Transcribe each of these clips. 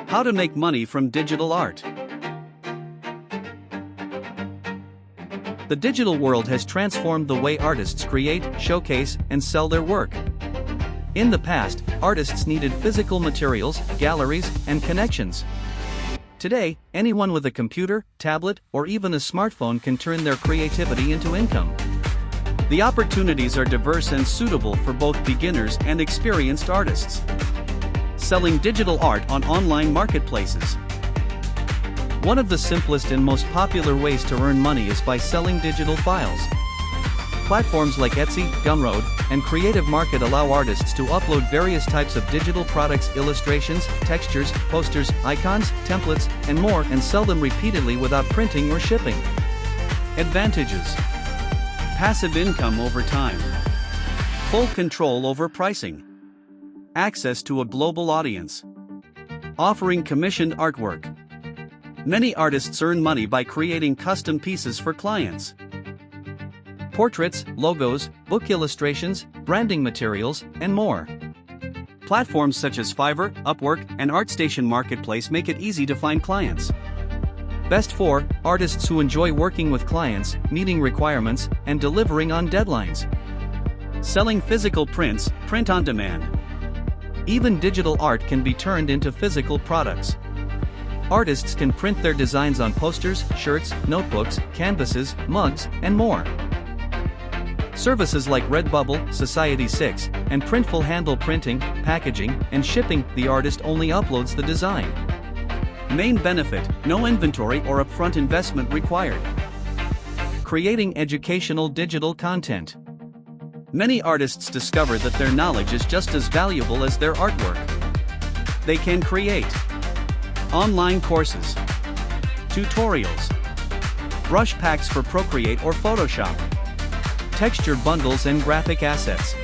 How to make money from digital art. The digital world has transformed the way artists create, showcase, and sell their work. In the past, artists needed physical materials, galleries, and connections. Today, anyone with a computer, tablet, or even a smartphone can turn their creativity into income. The opportunities are diverse and suitable for both beginners and experienced artists. Selling digital art on online marketplaces. One of the simplest and most popular ways to earn money is by selling digital files. Platforms like Etsy, Gumroad, and Creative Market allow artists to upload various types of digital products, illustrations, textures, posters, icons, templates, and more, and sell them repeatedly without printing or shipping. Advantages: passive income over time, full control over pricing, access to a global audience, offering commissioned artwork. Many artists earn money by creating custom pieces for clients. Portraits, logos, book illustrations, branding materials, and more. Platforms such as Fiverr, Upwork, and ArtStation Marketplace make it easy to find clients. Best for artists who enjoy working with clients, meeting requirements, and delivering on deadlines. Selling physical prints, print on demand. Even digital art can be turned into physical products. Artists can print their designs on posters, shirts, notebooks, canvases, mugs, and more. Services like Redbubble, Society6, and Printful handle printing, packaging, and shipping. The artist only uploads the design. Main benefit: no inventory or upfront investment required. Creating educational digital content. Many artists discover that their knowledge is just as valuable as their artwork. They can create online courses, tutorials, brush packs for Procreate or Photoshop, texture bundles and graphic assets.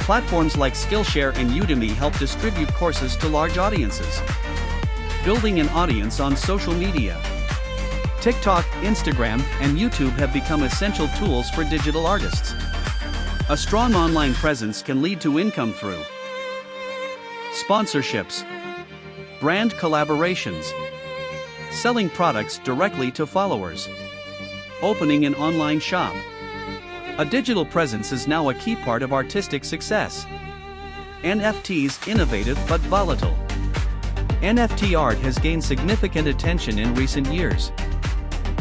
Platforms like Skillshare and Udemy help distribute courses to large audiences. Building an audience on social media. TikTok, Instagram, and YouTube have become essential tools for digital artists. A strong online presence can lead to income through sponsorships, brand collaborations, selling products directly to followers, opening an online shop. A digital presence is now a key part of artistic success. NFTs, innovative but volatile. NFT art has gained significant attention in recent years.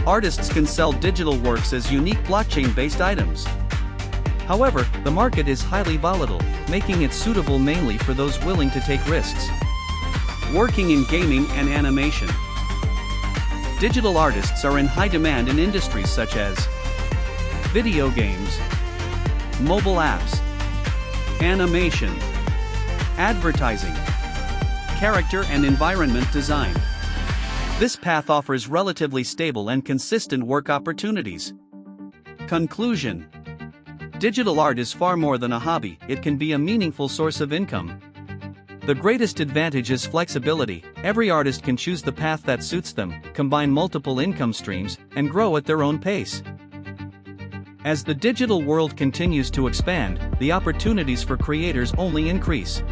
Artists can sell digital works as unique blockchain-based items. However, the market is highly volatile, making it suitable mainly for those willing to take risks. Working in gaming and animation. Digital artists are in high demand in industries such as video games, mobile apps, animation, advertising, character and environment design. This path offers relatively stable and consistent work opportunities. Conclusion: digital art is far more than a hobby, it can be a meaningful source of income. The greatest advantage is flexibility. Every artist can choose the path that suits them, combine multiple income streams, and grow at their own pace. As the digital world continues to expand, the opportunities for creators only increase.